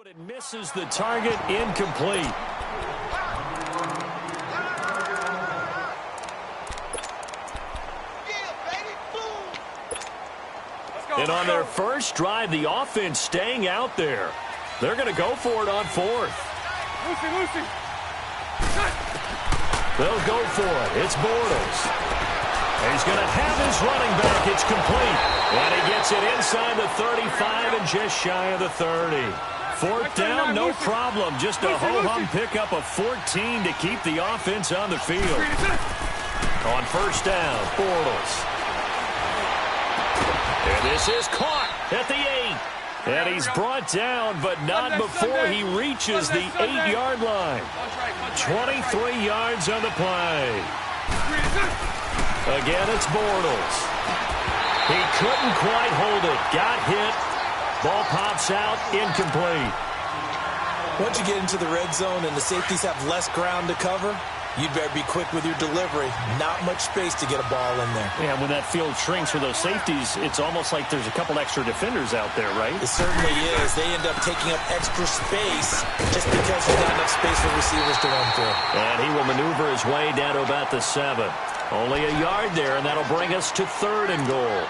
It misses the target, incomplete. And on their first drive, the offense staying out there. They're going to go for it on fourth. They'll go for it. It's Bortles. And he's going to have his running back. It's complete. And he gets it inside the 35 and just shy of the 30. Fourth down, no problem. Just a ho-hum pickup of 14 to keep the offense on the field. On first down, Bortles. And this is caught at the 8. And he's brought down, but not before he reaches the 8-yard line. 23 yards on the play. Again, it's Bortles. He couldn't quite hold it. Got hit. Ball pops out, incomplete. Once you get into the red zone and the safeties have less ground to cover, you'd better be quick with your delivery. Not much space to get a ball in there. Yeah, when that field shrinks for those safeties, it's almost like there's a couple extra defenders out there, right? It certainly is. They end up taking up extra space just because there's not enough space for receivers to run through. And he will maneuver his way down to about the 7. Only a yard there, and that'll bring us to 3rd and goal.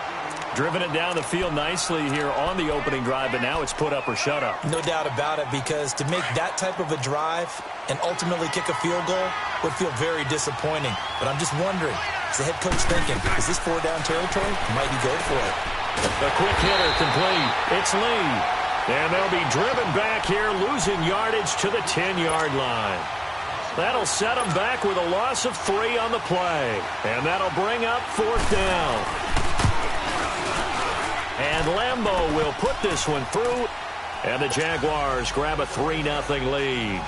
Driven it down the field nicely here on the opening drive, but now it's put up or shut up. No doubt about it, because to make that type of a drive and ultimately kick a field goal would feel very disappointing. But I'm just wondering, is the head coach thinking, is this 4-down territory? Might he go for it? A quick hitter complete. It's Lee. And they'll be driven back here, losing yardage to the 10-yard line. That'll set them back with a loss of 3 on the play. And that'll bring up 4th down. And Lambeau will put this one through. And the Jaguars grab a 3-0 lead.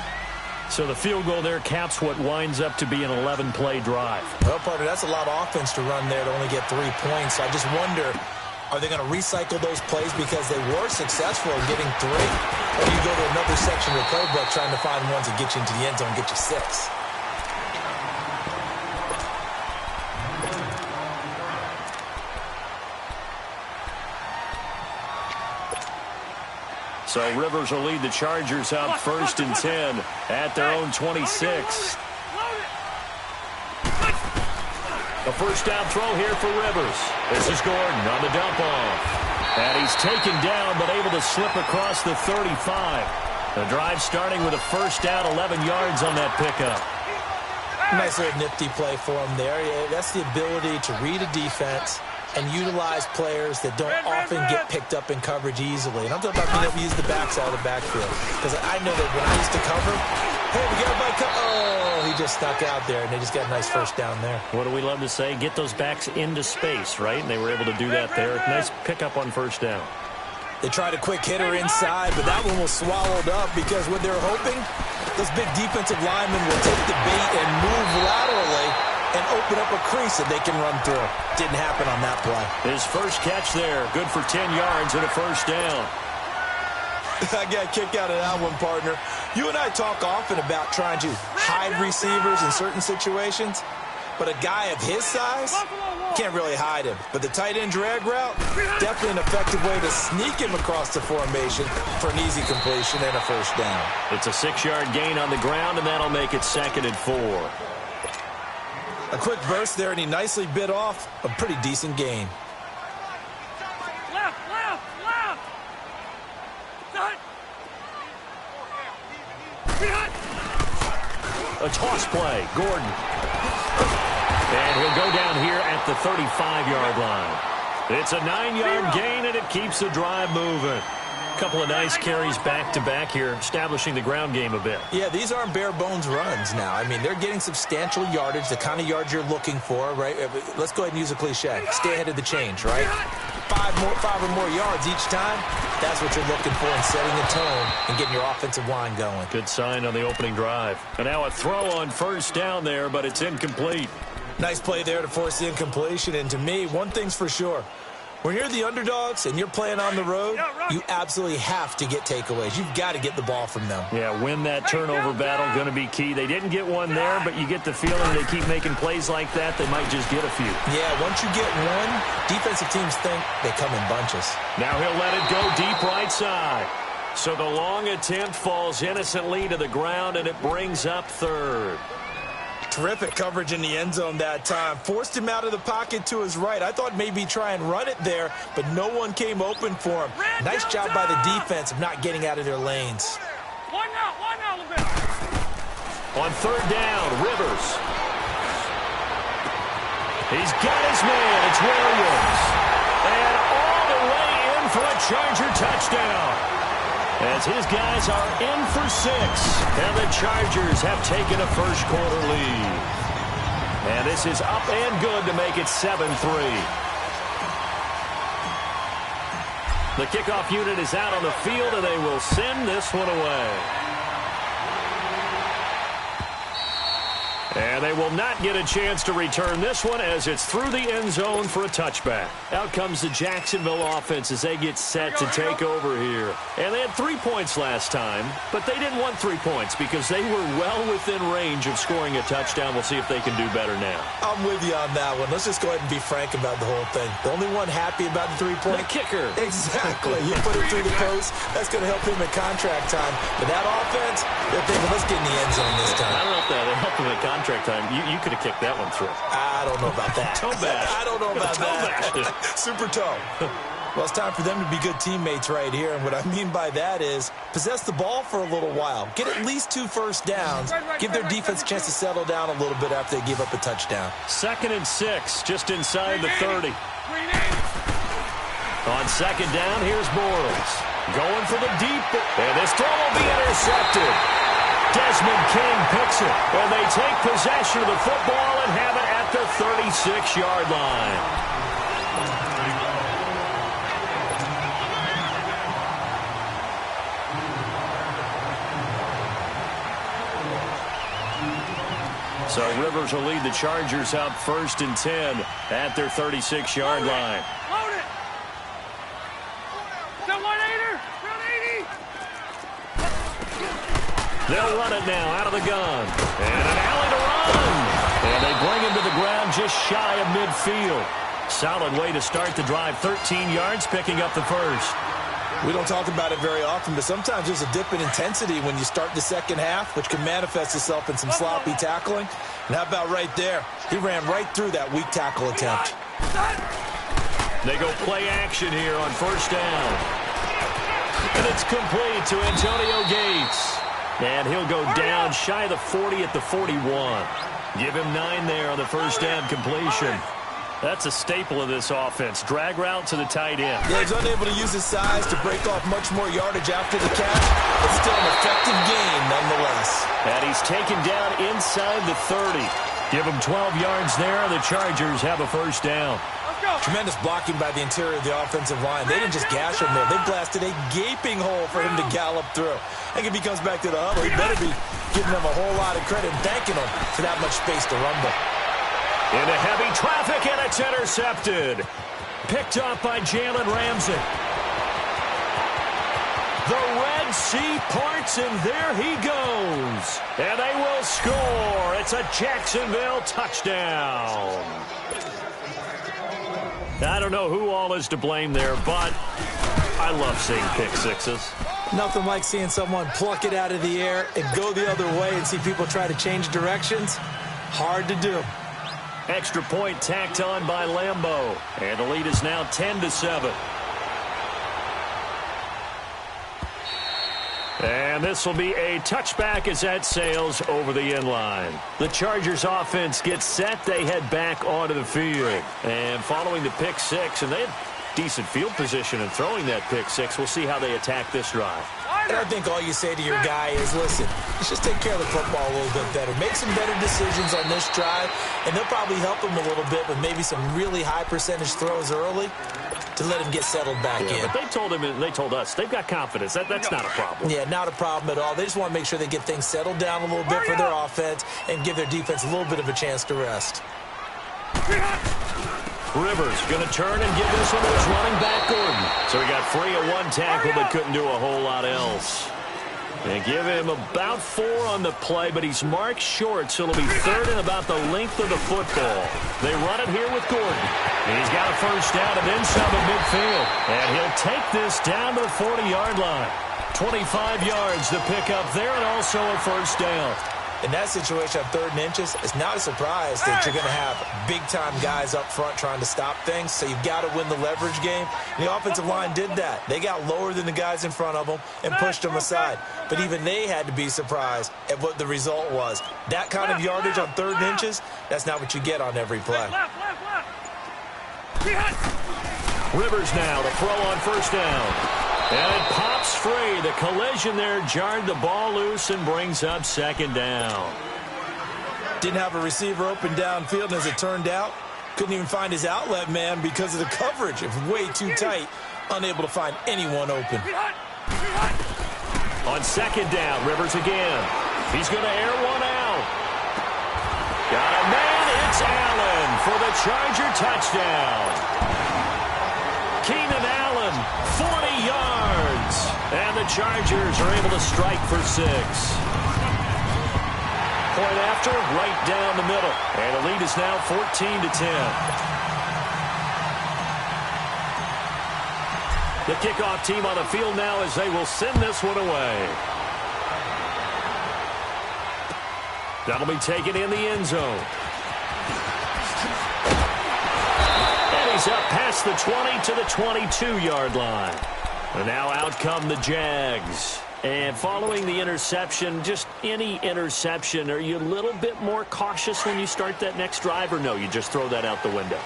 So the field goal there caps what winds up to be an 11-play drive. Well, partner, that's a lot of offense to run there to only get 3 points. I just wonder, are they going to recycle those plays because they were successful in getting 3? Or do you go to another section of the playbook trying to find ones that get you into the end zone and get you 6? So Rivers will lead the Chargers out 1st and 10 at their own 26. A first down throw here for Rivers. This is Gordon on the dump off. And he's taken down but able to slip across the 35. The drive starting with a first down, 11 yards on that pickup. Nice little nifty play for him there. Yeah, that's the ability to read a defense and utilize players that don't often get picked up in coverage easily. And I'm talking about being able to use the backside of the backfield. Because I know that when I used to cover, hey, we got a bike. Oh, he just stuck out there, and they just got a nice first down there. What do we love to say? Get those backs into space, right? And they were able to do that there. Nice pickup on first down. They tried a quick hitter inside, but that one was swallowed up because what they were hoping, those big defensive linemen will take the bait and move laterally and open up a crease that they can run through. Didn't happen on that play. His first catch there, good for 10 yards and a first down. I got a kick out of that one, partner. You and I talk often about trying to hide receivers in certain situations, but a guy of his size can't really hide him. But the tight end drag route, definitely an effective way to sneak him across the formation for an easy completion and a first down. It's a 6-yard gain on the ground, and that'll make it 2nd and 4. A quick burst there, and he nicely bit off a pretty decent gain. Left. A toss play, Gordon. And he'll go down here at the 35-yard line. It's a 9-yard gain, and it keeps the drive moving. Couple of nice carries back-to-back here, establishing the ground game a bit. Yeah, these aren't bare-bones runs now. I mean, they're getting substantial yardage, the kind of yards you're looking for, right? Let's go ahead and use a cliche. Stay ahead of the change, right? 5 or more yards each time, that's what you're looking for in setting the tone and getting your offensive line going. Good sign on the opening drive. And now a throw on first down there, but it's incomplete. Nice play there to force the incompletion. And to me, one thing's for sure. When you're the underdogs and you're playing on the road, you absolutely have to get takeaways. You've got to get the ball from them. Yeah, win that turnover battle, going to be key. They didn't get one there, but you get the feeling they keep making plays like that, they might just get a few. Yeah, once you get one, defensive teams think they come in bunches. Now he'll let it go deep right side. So the long attempt falls innocently to the ground, and it brings up third. Terrific coverage in the end zone that time. Forced him out of the pocket to his right. I thought maybe try and run it there, but no one came open for him. Nice job by the defense of not getting out of their lanes. One out, LeBell. On third down, Rivers. He's got his man. It's Williams. And all the way in for a Charger touchdown. As his guys are in for 6. And the Chargers have taken a first-quarter lead. And this is up and good to make it 7-3. The kickoff unit is out on the field, and they will send this one away. And they will not get a chance to return this one as it's through the end zone for a touchback. Out comes the Jacksonville offense as they get set to take over here. And they had 3 points last time, but they didn't want 3 points because they were well within range of scoring a touchdown. We'll see if they can do better now. I'm with you on that one. Let's just go ahead and be frank about the whole thing. The only one happy about the 3-point? The kicker. Exactly. You put it through the post. That's going to help him at contract time. But that offense, they're thinking, let's get in the end zone this time. I don't know if that helped him at contract time. You could have kicked that one through. I don't know about that. Toe bash. I don't know about that. Super toe. Well, it's time for them to be good teammates right here. And what I mean by that is possess the ball for a little while. Get at least 2 first downs. Give their defense a chance to settle down a little bit after they give up a touchdown. 2nd and 6, just inside the 30. On 2nd down, here's Bortles. Going for the deep. And this throw will be intercepted. Desmond King picks it. And they take possession of the football and have it at the 36-yard line. So Rivers will lead the Chargers out 1st and 10 at their 36-yard line. Load it. Is that 180? 180? They'll run it now out of the gun. And an alley to run. And they bring him to the ground just shy of midfield. Solid way to start the drive. 13 yards, picking up the first. We don't talk about it very often, but sometimes there's a dip in intensity when you start the second half, which can manifest itself in some sloppy tackling. And how about right there? He ran right through that weak tackle attempt. They go play action here on 1st down. And it's complete to Antonio Gates. And he'll go down shy of the 40 at the 41. Give him 9 there on the 1st down completion. That's a staple of this offense. Drag route to the tight end. Yeah, he's unable to use his size to break off much more yardage after the catch, but still an effective gain nonetheless. And he's taken down inside the 30. Give him 12 yards there. The Chargers have a 1st down. Tremendous blocking by the interior of the offensive line. They didn't just gash him there. They blasted a gaping hole for him to gallop through. I think if he comes back to the huddle, he better be giving them a whole lot of credit and thanking them for that much space to rumble. Into heavy traffic, and it's intercepted. Picked up by Jalen Ramsey. The Red Sea parts, and there he goes. And they will score. It's a Jacksonville touchdown. I don't know who all is to blame there, but I love seeing pick sixes. Nothing like seeing someone pluck it out of the air and go the other way and see people try to change directions. Hard to do. Extra point tacked on by Lambeau. And the lead is now 10-7. And this will be a touchback as that sails over the end line. The Chargers offense gets set. They head back onto the field. And following the pick six, and they had decent field position in throwing that pick six. We'll see how they attack this drive. And I think all you say to your guy is, listen, let's just take care of the football a little bit better. Make some better decisions on this drive, and they'll probably help him a little bit with maybe some really high percentage throws early to let him get settled back in. But they told him, and they told us, they've got confidence. That's not a problem. Yeah, not a problem at all. They just want to make sure they get things settled down a little bit for their offense and give their defense a little bit of a chance to rest. Rivers going to turn and give this one to his running back, Gordon. So he got free of one tackle but couldn't do a whole lot else. And give him about 4 on the play, but he's marked short, so it'll be third and about the length of the football. They run it here with Gordon. And he's got a first down and then some at midfield. And he'll take this down to the 40-yard line. 25 yards to pick up there, and also a first down. In that situation on 3rd and inches, it's not a surprise that you're going to have big-time guys up front trying to stop things, so you've got to win the leverage game. And the offensive line did that. They got lower than the guys in front of them and pushed them aside. But even they had to be surprised at what the result was. That kind of yardage on 3rd and inches, that's not what you get on every play. Rivers now to throw on first down. And it pops free. The collision there jarred the ball loose and brings up 2nd down. Didn't have a receiver open downfield, and as it turned out, couldn't even find his outlet man because of the coverage. It was way too tight, unable to find anyone open. On 2nd down, Rivers again. He's going to air one out. Got a man. It's Allen for the Charger touchdown. Keenan Allen, 40 yards. And the Chargers are able to strike for 6. Point after, right down the middle. And the lead is now 14-10. The kickoff team on the field now as they will send this one away. That'll be taken in the end zone. And he's up past the 20 to the 22-yard line. And now out come the Jags. And following the interception, just any interception, are you a little bit more cautious when you start that next drive, or no, you just throw that out the window?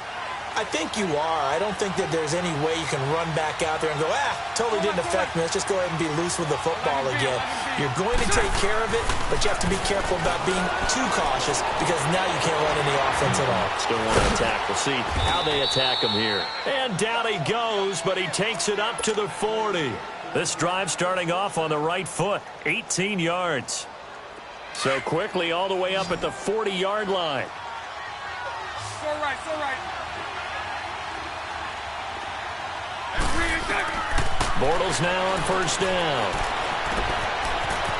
I think you are. I don't think that there's any way you can run back out there and go, totally didn't affect me. Let's just go ahead and be loose with the football again. You're going to take care of it, but you have to be careful about being too cautious because now you can't run any offense at all. Still want to attack. We'll see how they attack him here. And down he goes, but he takes it up to the 40. This drive starting off on the right foot, 18 yards. So quickly all the way up at the 40-yard line. So right, so right. Bortles now on first down.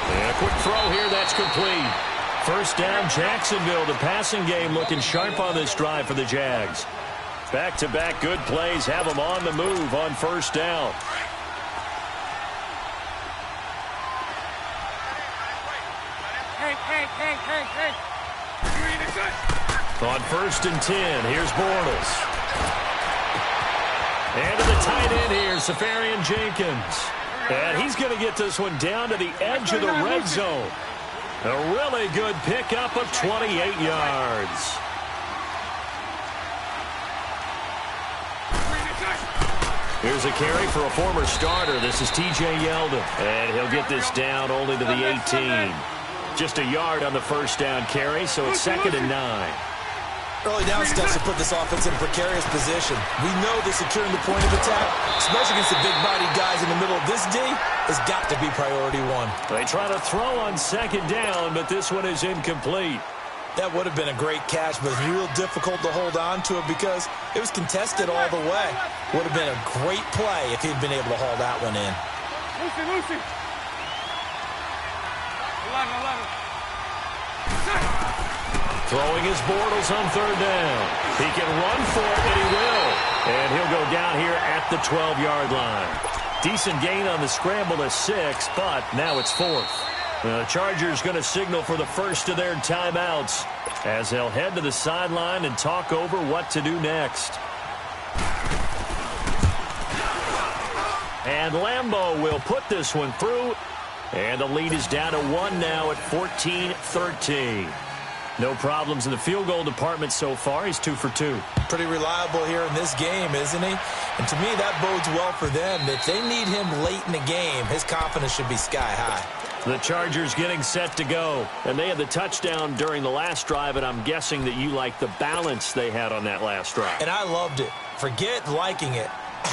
And a quick throw here, that's complete. First down, Jacksonville. The passing game looking sharp on this drive for the Jags. Back-to-back good plays have them on the move on first down. Hey. On 1st and 10, here's Bortles. And to the tight end here, Safarian Jenkins. And he's going to get this one down to the edge of the red zone. A really good pickup of 28 yards. Here's a carry for a former starter. This is T.J. Yeldon. And he'll get this down only to the 18. Just a yard on the first down carry, so it's 2nd and 9. Early down steps to put this offense in a precarious position. We know that securing the point of attack, especially against the big-body guys in the middle of this D, has got to be priority 1. They try to throw on 2nd down, but this one is incomplete. That would have been a great catch, but it's real difficult to hold on to it because it was contested all the way. Would have been a great play if he'd been able to haul that one in. Lucy. 11. Throwing his Bortles on 3rd down. He can run for it, and he will. And he'll go down here at the 12-yard line. Decent gain on the scramble to 6, but now it's 4th. The Chargers going to signal for the first of their timeouts as they'll head to the sideline and talk over what to do next. And Lambeau will put this one through. And the lead is down to 1 now at 14-13. No problems in the field goal department so far. He's 2 for 2. Pretty reliable here in this game, isn't he? And to me, that bodes well for them. If they need him late in the game, his confidence should be sky high. The Chargers getting set to go. And they had the touchdown during the last drive, and I'm guessing that you like the balance they had on that last drive. And I loved it. Forget liking it.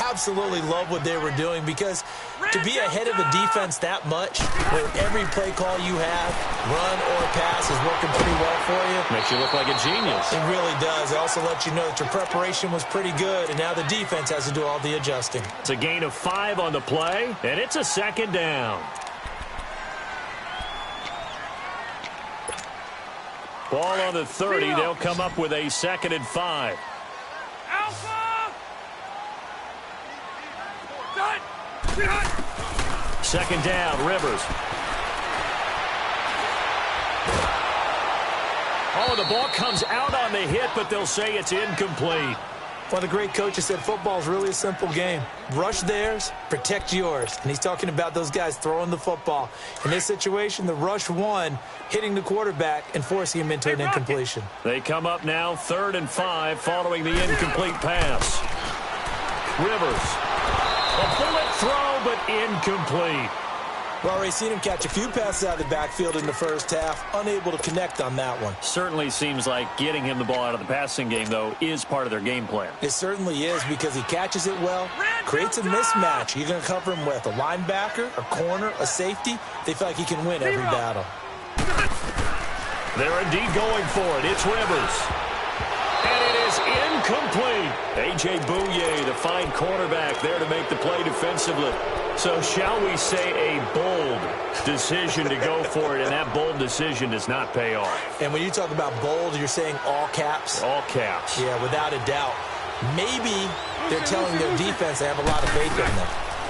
Absolutely love what they were doing because to be ahead of a defense that much, where every play call you have, run or pass, is working pretty well for you. Makes you look like a genius. It really does. It also lets you know that your preparation was pretty good, and now the defense has to do all the adjusting. It's a gain of 5 on the play, and it's a 2nd down. Ball on the 30. They'll come up with a 2nd and 5. Second down, Rivers. Oh, the ball comes out on the hit, but they'll say it's incomplete. One of the great coaches said football is really a simple game. Rush theirs, protect yours. And he's talking about those guys throwing the football. In this situation, the rush won, hitting the quarterback and forcing him into an incompletion. They come up now 3rd and 5 following the incomplete pass. Rivers. A bullet throw, but incomplete. We've already seen him catch a few passes out of the backfield in the first half, unable to connect on that one. Certainly seems like getting him the ball out of the passing game, though, is part of their game plan. It certainly is because he catches it well, creates a mismatch. You're going to cover him with a linebacker, a corner, a safety. They feel like he can win every battle. They're indeed going for it. It's Rivers. And it is incomplete. L-DUBboi, the fine cornerback, there to make the play defensively. So shall we say a bold decision to go for it, and that bold decision does not pay off. And when you talk about bold, you're saying all caps? All caps. Yeah, without a doubt. Maybe they're telling their defense they have a lot of faith in them.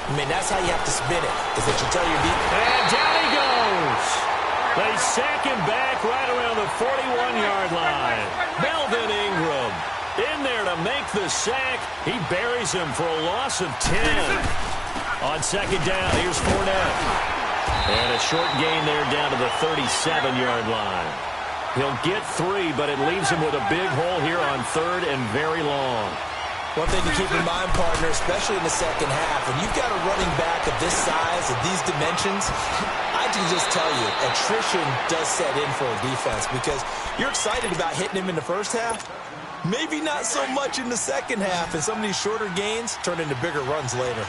I mean, that's how you have to spin it, is that you tell your defense. And down he goes. They sack him back right around the 41-yard line. Melvin Ingram in there to make the sack. He buries him for a loss of 10. On second down, here's Fournette. And a short gain there down to the 37-yard line. He'll get 3, but it leaves him with a big hole here on 3rd and very long. One thing to keep in mind, partner, especially in the second half, when you've got a running back of this size, of these dimensions, I can just tell you, attrition does set in for a defense because you're excited about hitting him in the first half. Maybe not so much in the second half, and some of these shorter gains turn into bigger runs later.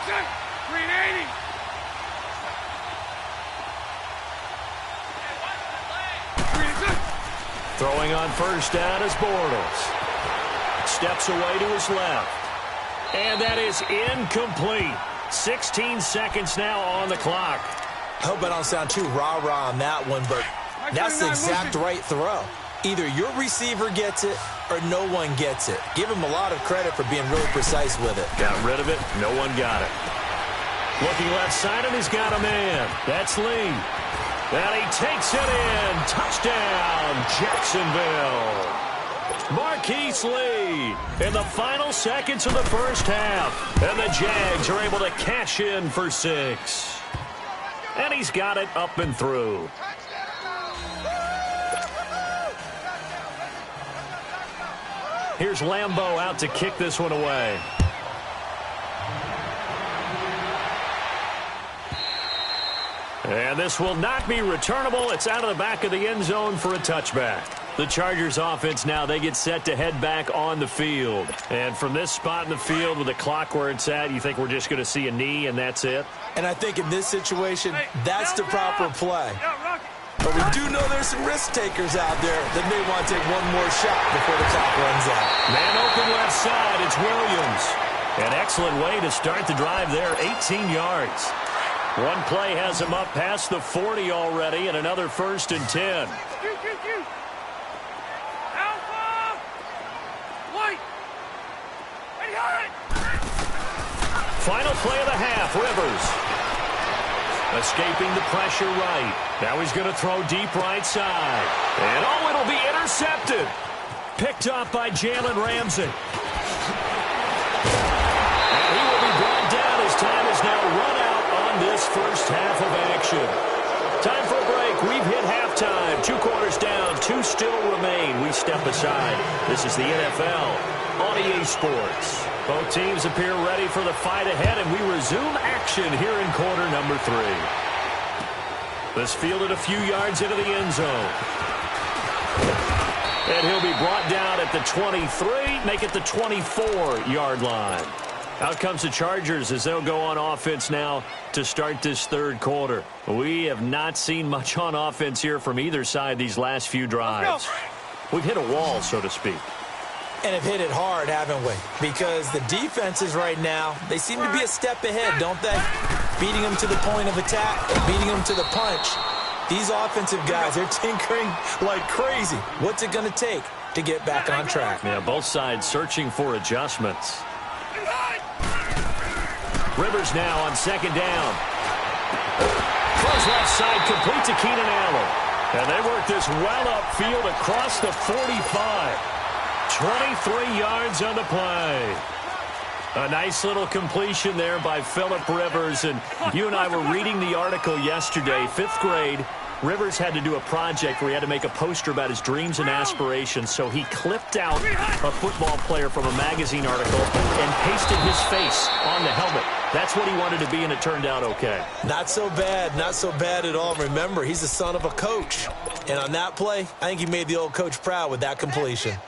380. Throwing on first down is Bortles. Steps away to his left. And that is incomplete. 16 seconds now on the clock. I hope I don't sound too rah-rah on that one, but that's the exact right throw. Either your receiver gets it or no one gets it. Give him a lot of credit for being really precise with it. Got rid of it. No one got it. Looking left side, and he's got a man. That's Lee. And he takes it in. Touchdown, Jacksonville. Marquise Lee in the final seconds of the first half. And the Jags are able to cash in for 6. And he's got it up and through. Here's Lambeau out to kick this one away. And this will not be returnable. It's out of the back of the end zone for a touchback. The Chargers offense now, they get set to head back on the field. And from this spot in the field with the clock where it's at, you think we're just going to see a knee and that's it? And I think in this situation, that's the proper play. But we do know there's some risk takers out there that may want to take one more shot before the clock runs out. Man open left side, it's Williams. An excellent way to start the drive there, 18 yards. One play has him up past the 40 already, and another 1st and 10. Alpha! White! Hey, got it! Final play of the half, Rivers. Escaping the pressure right. Now he's going to throw deep right side. And oh, it'll be intercepted. Picked up by Jalen Ramsey. And he will be brought down as time is now run out on this first half of action. Time for a break. We've hit halftime. 2 quarters down. 2 still remain. We step aside. This is the NFL on EA Sports. Both teams appear ready for the fight ahead, and we resume action here in quarter number 3. This fielded a few yards into the end zone. And he'll be brought down at the 23, make it the 24-yard line. Out comes the Chargers as they'll go on offense now to start this third quarter. We have not seen much on offense here from either side these last few drives. We've hit a wall, so to speak. And have hit it hard, haven't we? Because the defenses right now, they seem to be a step ahead, don't they? Beating them to the point of attack, beating them to the punch. These offensive guys, they're tinkering like crazy. What's it going to take to get back on track? Yeah, both sides searching for adjustments. Rivers now on second down. Throws left side, complete to Keenan Allen. And they work this well upfield across the 45. 23 yards on the play. A nice little completion there by Phillip Rivers. And you and I were reading the article yesterday, 5th grade. Rivers had to do a project where he had to make a poster about his dreams and aspirations, so he clipped out a football player from a magazine article and pasted his face on the helmet. That's what he wanted to be, and it turned out okay. Not so bad at all. Remember, he's the son of a coach. And on that play, I think he made the old coach proud with that completion.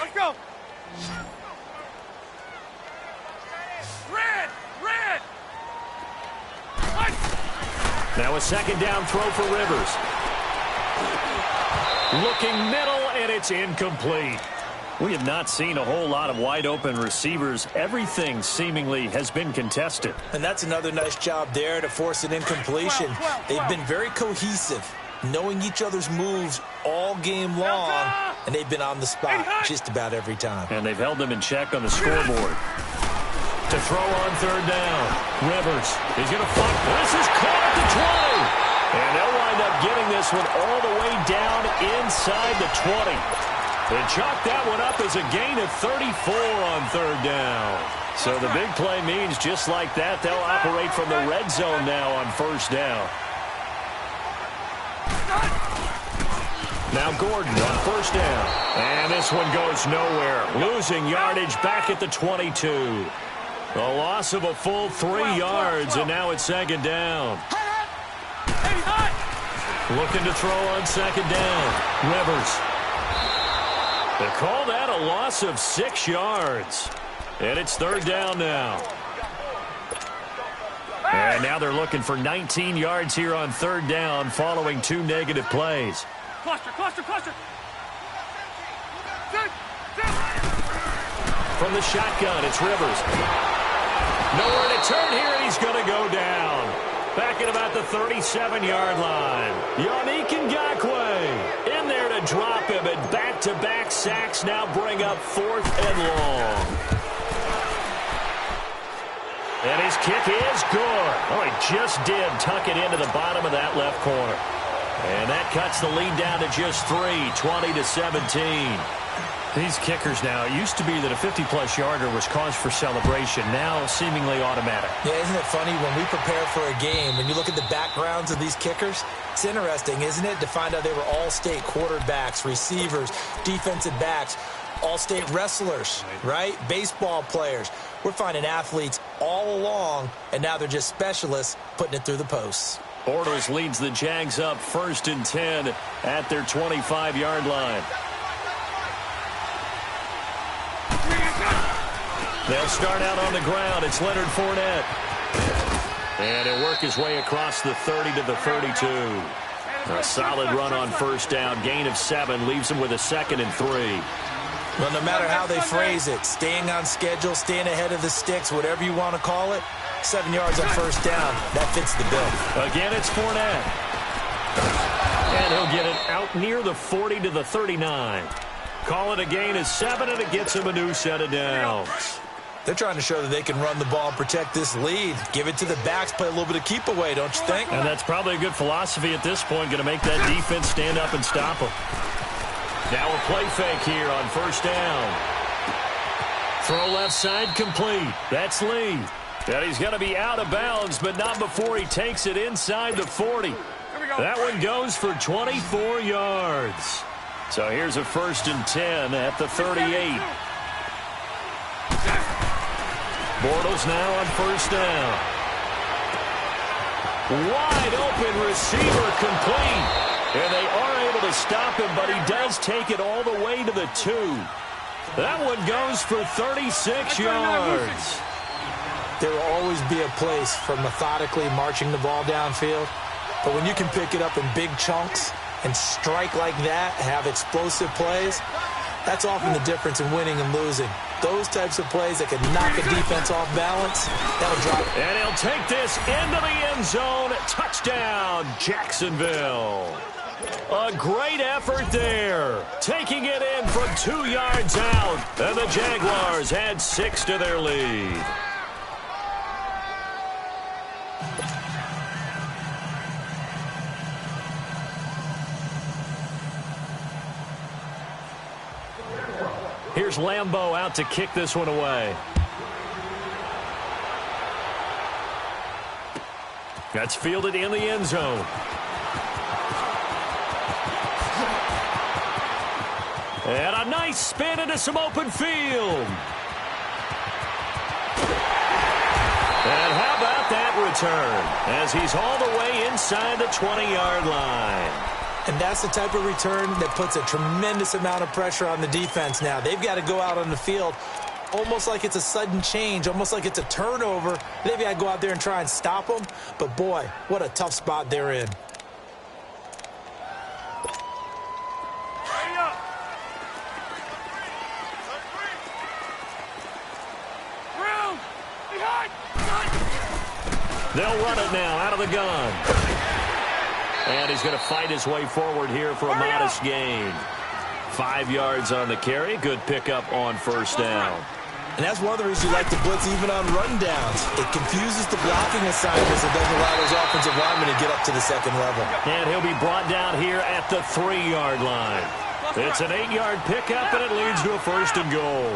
Let's go. Now a second down throw for Rivers. Looking middle, and it's incomplete. We have not seen a whole lot of wide-open receivers. Everything seemingly has been contested. And that's another nice job there to force an incompletion. They've been very cohesive, knowing each other's moves all game long, and they've been on the spot just about every time. And they've held them in check on the scoreboard. To throw on third down. Rivers is going to fight. This is caught at the 20. And they'll wind up getting this one all the way down inside the 20. They chalk that one up as a gain of 34 on third down. So the big play means just like that, they'll operate from the red zone now on first down. Now Gordon on first down. And this one goes nowhere. Losing yardage back at the 22. A loss of a full 3 yards, and now it's second down. Looking to throw on second down. Rivers. They call that a loss of 6 yards. And it's third down now. And now they're looking for 19 yards here on third down following 2 negative plays. Cluster. From the shotgun, it's Rivers. Nowhere to turn here, and he's going to go down. Back at about the 37-yard line. Yannick Ngakoue in there to drop him, and back-to-back sacks now bring up 4th and long. And his kick is good. Oh, he just did tuck it into the bottom of that left corner. And that cuts the lead down to just 3, 20-17. These kickers now, it used to be that a 50-plus yarder was cause for celebration, now seemingly automatic. Yeah, isn't it funny when we prepare for a game, when you look at the backgrounds of these kickers, it's interesting, isn't it, to find out they were all-state quarterbacks, receivers, defensive backs, all-state wrestlers, right? Baseball players. We're finding athletes all along, and now they're just specialists putting it through the posts. Bortles leads the Jags up 1st and 10 at their 25-yard line. They'll start out on the ground. It's Leonard Fournette. And he'll work his way across the 30 to the 32. A solid run on first down. Gain of 7 leaves him with a 2nd and 3. Well, no matter how they phrase it, staying on schedule, staying ahead of the sticks, whatever you want to call it, 7 yards on first down, that fits the bill. Again, it's Fournette. And he'll get it out near the 40 to the 39. Call it a gain of 7, and it gets him a new set of downs. They're trying to show that they can run the ball and protect this lead. Give it to the backs, play a little bit of keep away, don't you think? And that's probably a good philosophy at this point, going to make that defense stand up and stop them. Now a play fake here on first down. Throw left side complete. That's Lee. And he's going to be out of bounds, but not before he takes it inside the 40. That one goes for 24 yards. So here's a 1st and 10 at the 38. Bortles now on first down. Wide open receiver complete. And they are able to stop him, but he does take it all the way to the 2. That one goes for 36 yards. There will always be a place for methodically marching the ball downfield. But when you can pick it up in big chunks and strike like that, have explosive plays, that's often the difference in winning and losing. Those types of plays that can knock a defense off balance, that'll drop it. And he'll take this into the end zone. Touchdown, Jacksonville. A great effort there. Taking it in from 2 yards out. And the Jaguars add 6 to their lead. Here's Lambeau out to kick this one away. That's fielded in the end zone. And a nice spin into some open field. And how about that return? As he's all the way inside the 20-yard line. And that's the type of return that puts a tremendous amount of pressure on the defense now. They've got to go out on the field almost like it's a sudden change, almost like it's a turnover. They've got to go out there and try and stop them. But, boy, what a tough spot they're in. They'll run it now out of the gun. And he's going to fight his way forward here for a modest gain. 5 yards on the carry. Good pickup on first down. And that's one of the reasons you like to blitz even on rundowns. It confuses the blocking assignments. It doesn't allow those offensive linemen to get up to the second level. And he'll be brought down here at the 3-yard line. It's an 8-yard pickup, and it leads to a first and goal.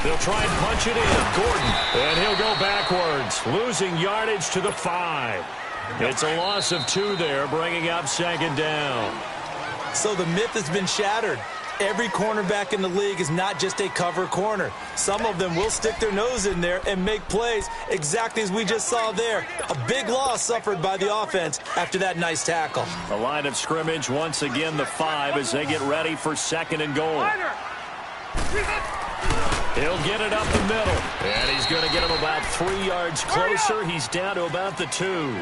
They'll try and punch it in. Gordon. And he'll go backwards, losing yardage to the 5. It's a loss of 2 there, bringing up second down. So the myth has been shattered. Every cornerback in the league is not just a cover corner. Some of them will stick their nose in there and make plays exactly as we just saw there. A big loss suffered by the offense after that nice tackle. The line of scrimmage once again the 5 as they get ready for second and goal. He'll get it up the middle. And he's going to get him about 3 yards closer. He's down to about the 2.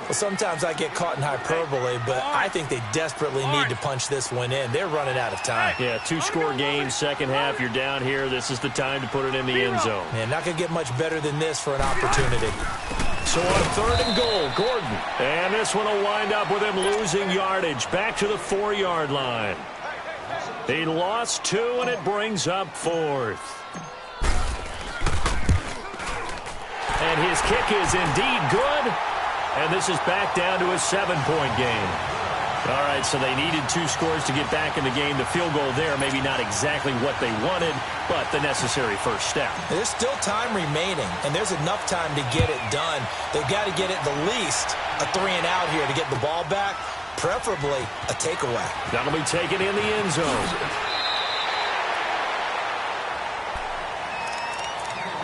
Well, sometimes I get caught in hyperbole, but I think they desperately need to punch this one in. They're running out of time. Yeah, 2-score game, second half. You're down here. This is the time to put it in the end zone. Man, not going to get much better than this for an opportunity. So on third and goal, Gordon. And this one will wind up with him losing yardage. Back to the 4-yard line. He lost 2, and it brings up 4th. And his kick is indeed good. And this is back down to a 7-point game. All right, so they needed 2 scores to get back in the game. The field goal there, maybe not exactly what they wanted, but the necessary first step. There's still time remaining, and there's enough time to get it done. They've got to get at the least a 3-and-out here to get the ball back, preferably a takeaway. That'll be taken in the end zone.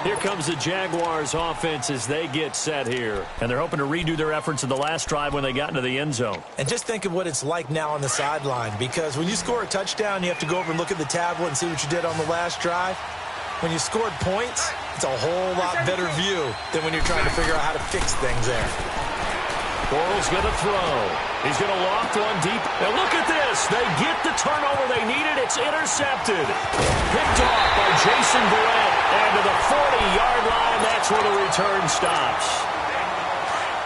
Here comes the Jaguars offense as they get set here. And they're hoping to redo their efforts in the last drive when they got into the end zone. And just think of what it's like now on the sideline, because when you score a touchdown, you have to go over and look at the tablet and see what you did on the last drive. When you scored points, it's a whole lot better view than when you're trying to figure out how to fix things there. Bortles going to throw. He's going to loft one deep. And look at this. They get the turnover they needed. It's intercepted. Picked off by Jason Verrett. And to the 40-yard line, that's where the return stops.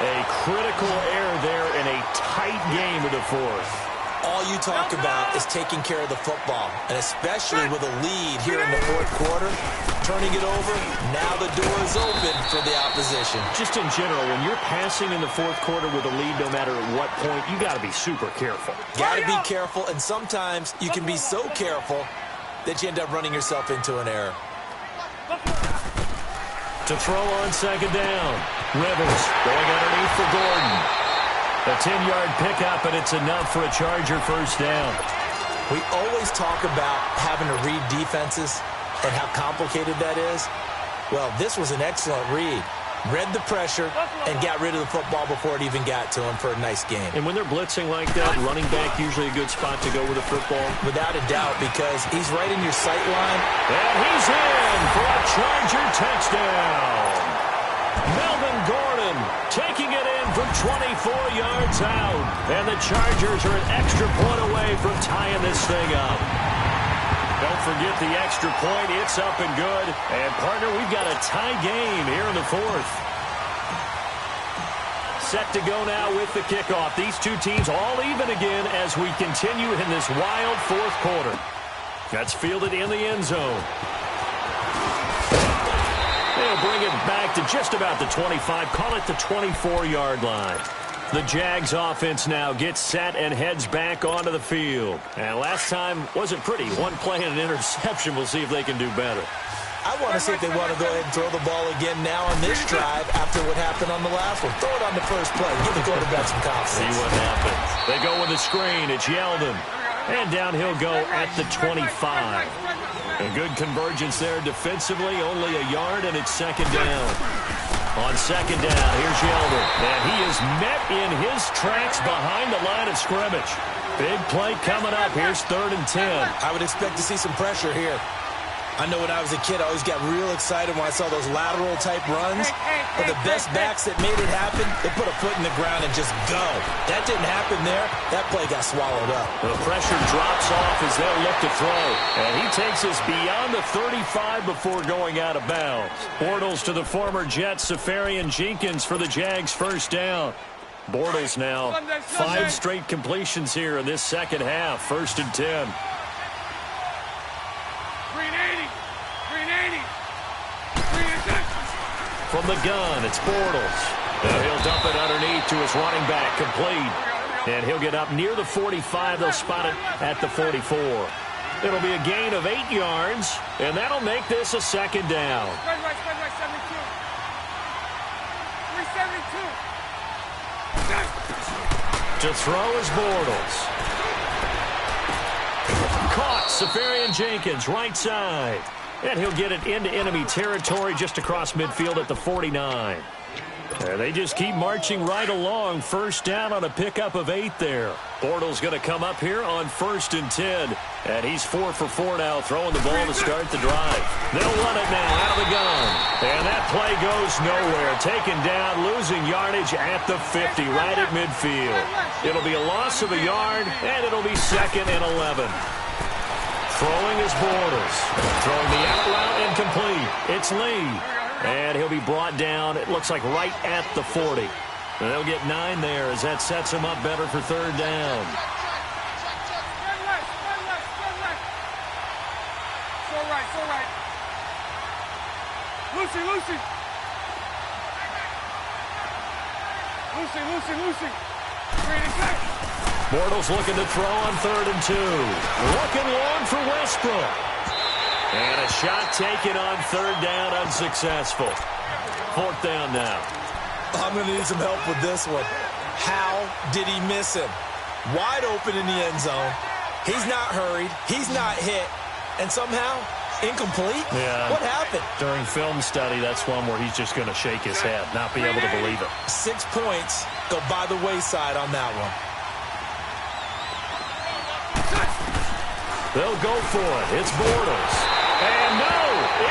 A critical error there in a tight game in the 4th. All you talk about is taking care of the football, and especially with a lead here in the 4th quarter, turning it over, now the door is open for the opposition. Just in general, when you're passing in the 4th quarter with a lead, no matter at what point, you got to be super careful. Got to be careful, and sometimes you can be so careful that you end up running yourself into an error. To throw on second down, Rivers going underneath for Gordon. A 10-yard pickup, and it's enough for a Charger first down. We always talk about having to read defenses and how complicated that is. Well, this was an excellent read. Read the pressure and got rid of the football before it even got to him for a nice game. And when they're blitzing like that, running back usually a good spot to go with the football. Without a doubt, because he's right in your sight line. And he's in for a Charger touchdown. Melvin Gordon taking it in from 24 yards out. And the Chargers are an extra point away from tying this thing up. Don't forget the extra point. It's up and good. And, partner, we've got a tie game here in the 4th. set to go now with the kickoff. These two teams all even again as we continue in this wild fourth quarter. That's fielded in the end zone. They'll bring it back to just about the 25. Call it the 24-yard line. The Jags offense now gets set and heads back onto the field. And last time wasn't pretty. One play and an interception. We'll see if they can do better. I want to see if they want to go ahead and throw the ball again now on this drive after what happened on the last one. Throw it on the first play. Give the quarterback some confidence. See what happens. They go with the screen. It's Yeldon. And down he'll go at the 25. A good convergence there defensively. Only a yard, and it's second down. On second down, here's Yeldon. And he is met in his tracks behind the line of scrimmage. Big play coming up. Here's 3rd and 10. I would expect to see some pressure here. I know when I was a kid, I always got real excited when I saw those lateral-type runs. But the best backs that made it happen, they put a foot in the ground and just go. That didn't happen there. That play got swallowed up. The pressure drops off as they'll look to throw. And he takes us beyond the 35 before going out of bounds. Bortles to the former Jet, Safarian-Jenkins for the Jags' first down. Bortles now 5 straight completions here in this second half. 1st and 10. From the gun, it's Bortles. Now he'll dump it underneath to his running back, complete. And he'll get up near the 45. They'll spot it at the 44. It'll be a gain of 8 yards, and that'll make this a second down. Spread right, 72. 372. To throw is Bortles. Caught, Safarian-Jenkins, right side. And he'll get it into enemy territory just across midfield at the 49. And they just keep marching right along. First down on a pickup of 8 there. Bortles going to come up here on 1st and 10. And he's 4 for 4 now, throwing the ball to start the drive. They'll run it now out of the gun. And that play goes nowhere. Taken down, losing yardage at the 50, right at midfield. It'll be a loss of a yard, and it'll be 2nd and 11. Throwing is Bortles. Throwing the out route incomplete. It's Lee. And he'll be brought down, it looks like, right at the 40. And they'll get 9 there as that sets him up better for 3rd down. So right. Lucy. Bortles looking to throw on 3rd and 2. Looking long for Westbrook. And a shot taken on 3rd down, unsuccessful. 4th down now. I'm going to need some help with this one. How did he miss him? Wide open in the end zone. He's not hurried. He's not hit. And somehow, incomplete? Yeah. What happened? During film study, that's one where he's just going to shake his head, not be able to believe it. 6 points go by the wayside on that one. They'll go for it. It's Bortles. And no,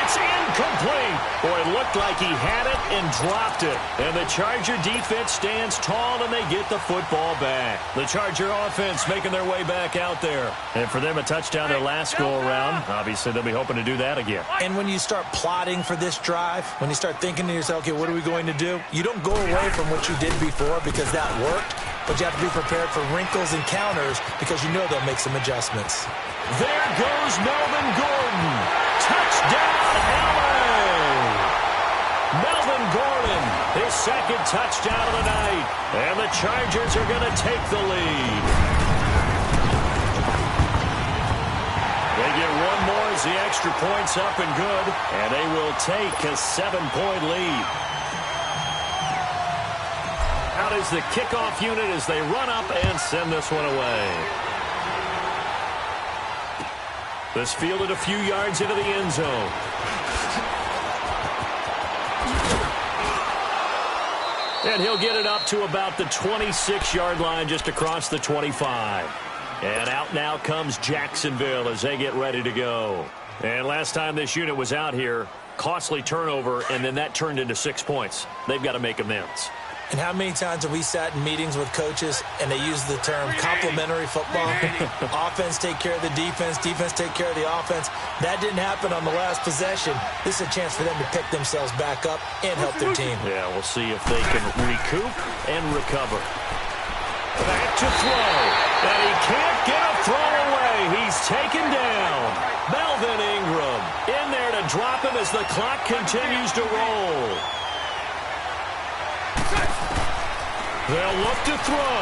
it's incomplete. Boy, it looked like he had it and dropped it. And the Charger defense stands tall, and they get the football back. The Charger offense making their way back out there. And for them, a touchdown their last go-around. Obviously, they'll be hoping to do that again. And when you start plotting for this drive, when you start thinking to yourself, okay, what are we going to do? You don't go away from what you did before because that worked. But you have to be prepared for wrinkles and counters because you know they'll make some adjustments. There goes Melvin Gordon. Touchdown, LA! Melvin Gordon, his 2nd touchdown of the night. And the Chargers are going to take the lead. They get one more as the extra point's up and good. And they will take a 7-point lead. Out is the kickoff unit as they run up and send this one away. This fielded a few yards into the end zone. And he'll get it up to about the 26-yard line just across the 25. And out now comes Jacksonville as they get ready to go. And last time this unit was out here, costly turnover, and then that turned into 6 points. They've got to make amends. And how many times have we sat in meetings with coaches and they use the term complementary football? Offense take care of the defense, defense take care of the offense. That didn't happen on the last possession. This is a chance for them to pick themselves back up and help their team. Yeah, we'll see if they can recoup and recover. Back to throw. And he can't get a throw away. He's taken down. Melvin Ingram in there to drop him as the clock continues to roll. They'll look to throw.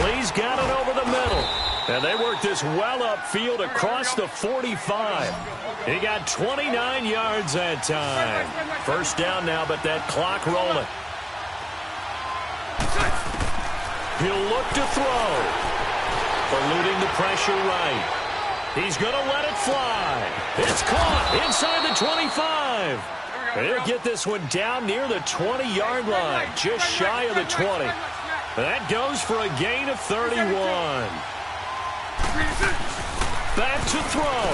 Lee's got it over the middle. And they work this well upfield across the 45. He got 29 yards that time. First down now, but that clock rolling. He'll look to throw. Eluding the pressure right. He's going to let it fly. It's caught inside the 25. He'll get this one down near the 20-yard line, just shy of the 20. That goes for a gain of 31. Back to throw.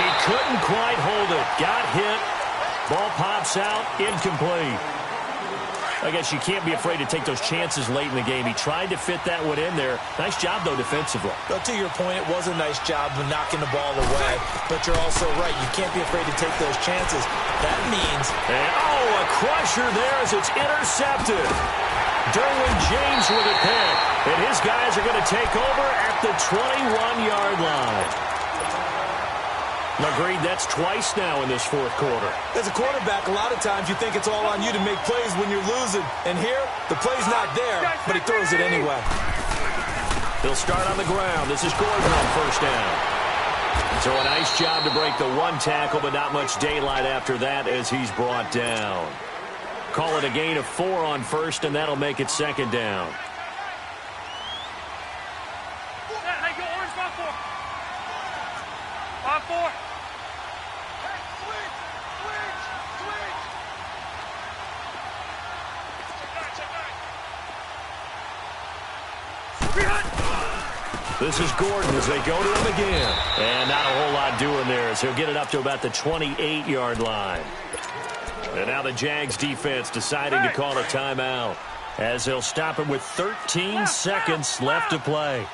He couldn't quite hold it. Got hit. Ball pops out. Incomplete. I guess you can't be afraid to take those chances late in the game. He tried to fit that one in there. Nice job, though, defensively. Well, to your point, it was a nice job of knocking the ball away. But you're also right. You can't be afraid to take those chances. That means... a crusher there as it's intercepted. Derwin James with a pick. And his guys are going to take over at the 21-yard line. Agreed, that's twice now in this fourth quarter. As a quarterback, a lot of times you think it's all on you to make plays when you're losing. And here, the play's not there, but he throws it anyway. They'll start on the ground. This is Gordon on first down. So a nice job to break the one tackle, but not much daylight after that as he's brought down. Call it a gain of 4 on first, and that'll make it second down. Hey, go orange, 5-4. 5-4. This is Gordon as they go to him again. And not a whole lot doing there as he'll get it up to about the 28-yard line. And now the Jags defense deciding to call a timeout as they'll stop him with 13 seconds left to play.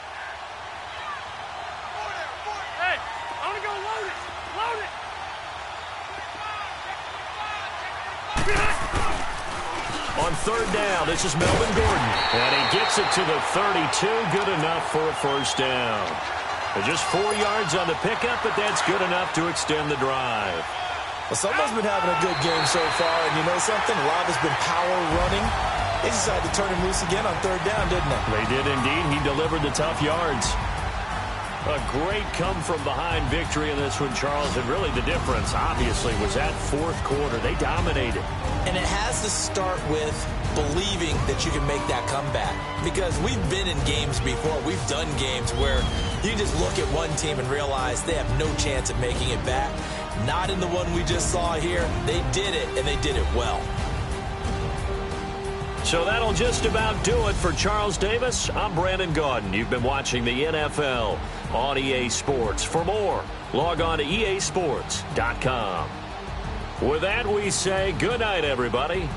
Hey, I want to go load it. Load it. On third down, this is Melvin Gordon. And he gets it to the 32. Good enough for a first down. Just 4 yards on the pickup, but that's good enough to extend the drive. Well, someone's been having a good game so far, and you know something? A lot has been power running. They decided to turn him loose again on third down, didn't they? They did indeed. He delivered the tough yards. A great come-from-behind victory in this one, Charles. And really the difference, obviously, was that fourth quarter. They dominated. And it has to start with believing that you can make that comeback. Because we've been in games before. We've done games where you just look at one team and realize they have no chance at making it back. Not in the one we just saw here. They did it, and they did it well. So that'll just about do it for Charles Davis. I'm Brandon Gaudin. You've been watching the NFL on EA Sports. For more, log on to easports.com. With that, we say good night, everybody.